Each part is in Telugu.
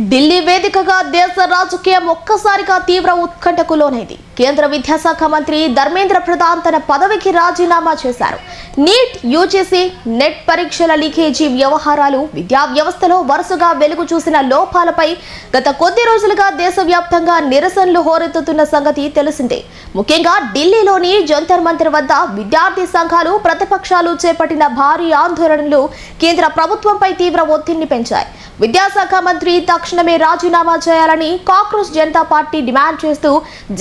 ఢిల్లీ వేదికగా దేశ రాజకీయం ఒక్కసారిగా తీవ్ర ఉత్కంఠకు లోనైంది. కేంద్ర విద్యాశాఖ మంత్రి ధర్మేంద్ర ప్రధాన్ తన పదవికి రాజీనామా చేశారు. నీట్, యూజీసీ, నెట్ పరీక్షల లీకేజీ వ్యవహారాలు విద్యా వ్యవస్థలో వరుసగా వెలుగు చూసిన లోపాలపై గత కొద్ది రోజులుగా దేశవ్యాప్తంగా నిరసనలు హోరెత్తుతున్న సంగతి తెలిసిందే. ముఖ్యంగా ఢిల్లీలోని జంతర్ మంతర్ వద్ద విద్యార్థి సంఘాలు, ప్రతిపక్షాలు చేపట్టిన భారీ ఆందోళనలు కేంద్ర ప్రభుత్వంపై తీవ్ర ఒత్తిడిని పెంచాయి. విద్యాశాఖ మంత్రి తక్షణమే రాజీనామా చేయాలని కాంగ్రెస్ జనతా పార్టీ డిమాండ్ చేస్తూ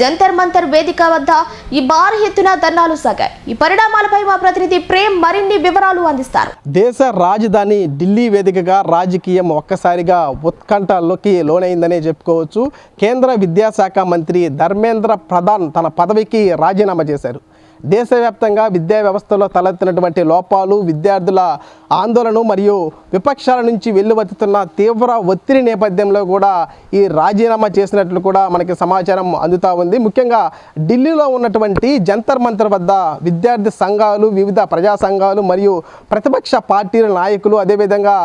జంతర్ మంతర్ వేదిక వద్ద ఈ భారీ ఎత్తున ధర్నాలు సాగాయి. ఈ పరిణామాలపై మా ప్రతినిధి ప్రేమ్ మరిన్ని వివరాలు అందిస్తారు. దేశ రాజధాని ఢిల్లీ వేదికగా రాజకీయం ఒక్కసారిగా ఉత్కంఠలోకి లోనైందనే చెప్పుకోవచ్చు. కేంద్ర విద్యాశాఖ మంత్రి ధర్మేంద్ర ప్రధాన్ తన పదవికి రాజీనామా చేశారు. దేశవ్యాప్తంగా విద్యా వ్యవస్థలో తలెత్తినటువంటి లోపాలు, విద్యార్థుల ఆందోళన మరియు విపక్షాల నుంచి వెల్లువెత్తుతున్న తీవ్ర ఒత్తిడి నేపథ్యంలో కూడా ఈ రాజీనామా చేసినట్లు కూడా మనకి సమాచారం అందుతూ ఉంది. ముఖ్యంగా ఢిల్లీలో ఉన్నటువంటి జంతర్ మంతర్ వద్ద విద్యార్థి సంఘాలు, వివిధ ప్రజా సంఘాలు మరియు ప్రతిపక్ష పార్టీల నాయకులు, అదేవిధంగా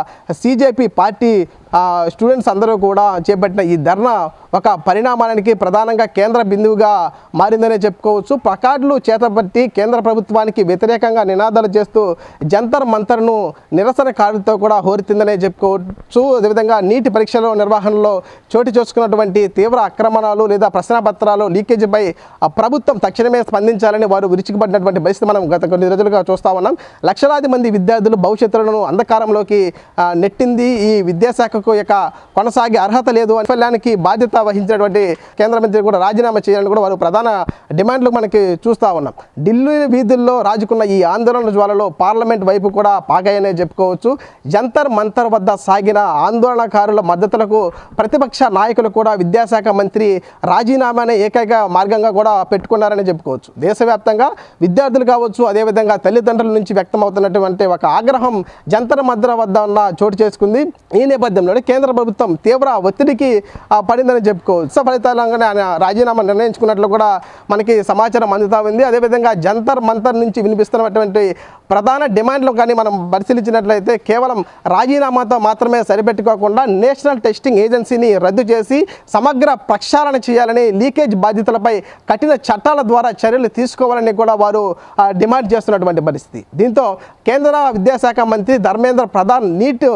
సిజేపీ పార్టీ స్టూడెంట్స్ అందరూ కూడా చేపట్టిన ఈ ధర్నా ఒక పరిణామానికి ప్రధానంగా కేంద్ర బిందువుగా మారిందనే చెప్పుకోవచ్చు. ప్లకార్డులు చేతబట్టి కేంద్ర ప్రభుత్వానికి వ్యతిరేకంగా నినాదాలు చేస్తూ జంతర్ మంతర్ను నిరసనకారులతో కూడా హోరెత్తిందనే చెప్పుకోవచ్చు. అదేవిధంగా నీటి పరీక్షల నిర్వహణలో చోటు చేసుకున్నటువంటి తీవ్ర ఆక్రమణలు లేదా ప్రశ్నపత్రాలు లీకేజీపై ప్రభుత్వం తక్షణమే స్పందించాలని వారు విరుచుకుపడినటువంటి పరిస్థితి మనం గత కొన్ని రోజులుగా చూస్తూ ఉన్నాం. లక్షలాది మంది విద్యార్థులు భవిష్యత్తులను అంధకారంలోకి నెట్టింది. ఈ విద్యాశాఖ కొనసాగే అర్హత లేదు, వైఫల్యానికి బాధ్యత వహించినటువంటి కేంద్ర మంత్రి కూడా రాజీనామా చేయాలని కూడా వారు ప్రధాన డిమాండ్లు మనకి చూస్తూ ఉన్నాం. ఢిల్లీ వీధుల్లో రాజుకున్న ఈ ఆందోళన జ్వాలలో పార్లమెంట్ వైపు కూడా పాగాయనే చెప్పుకోవచ్చు. జంతర్ మంతర్ వద్ద సాగిన ఆందోళనకారుల మద్దతులకు ప్రతిపక్ష నాయకులు కూడా విద్యాశాఖ మంత్రి రాజీనామానే ఏకైక మార్గంగా కూడా పెట్టుకున్నారని చెప్పుకోవచ్చు. దేశవ్యాప్తంగా విద్యార్థులు కావచ్చు, అదేవిధంగా తల్లిదండ్రుల నుంచి వ్యక్తమవుతున్నటువంటి ఒక ఆగ్రహం జంతర్ మంతర్ వద్ద ఉన్న చోటు చేసుకుంది. ఈ నేపథ్యంలో కేంద్ర ప్రభుత్వం తీవ్ర ఒత్తిడికి పడిందని చెప్పుకోవచ్చు. ఫలితాలంగానే ఆయన రాజీనామా నిర్ణయించుకున్నట్లు కూడా మనకి సమాచారం అందుతా ఉంది. అదేవిధంగా జంతర్ మంతర్ నుంచి వినిపిస్తున్నటువంటి ప్రధాన డిమాండ్లు కానీ మనం పరిశీలించినట్లయితే కేవలం రాజీనామాతో మాత్రమే సరిపెట్టుకోకుండా నేషనల్ టెస్టింగ్ ఏజెన్సీని రద్దు చేసి సమగ్ర ప్రక్షాళన చేయాలని, లీకేజ్ బాధ్యతలపై కఠిన చట్టాల ద్వారా చర్యలు తీసుకోవాలని కూడా వారు డిమాండ్ చేస్తున్నటువంటి పరిస్థితి. దీంతో కేంద్ర విద్యాశాఖ మంత్రి ధర్మేంద్ర ప్రధాన్ నీట్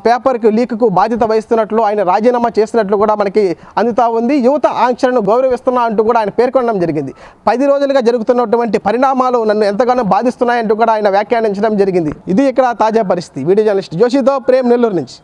పేపర్కి లీక్కు బాధ్యత వహిస్తున్నట్లు ఆయన రాజీనామా చేసినట్లు కూడా మనకి అందుతా ఉంది. యువత ఆంక్షలను గౌరవిస్తున్నా అంటూ కూడా ఆయన పేర్కొనడం జరిగింది. 10 రోజులుగా జరుగుతున్నటువంటి పరిణామాలు నన్ను ఎంతగానో బాధిస్తున్నాయంటూ కూడా ఆయన వ్యాఖ్యానించడం జరిగింది. ఇది ఇక్కడ తాజా పరిస్థితి. వీడియో జర్నలిస్ట్ జోషితో ప్రేమ్, నెల్లూరు నుంచి.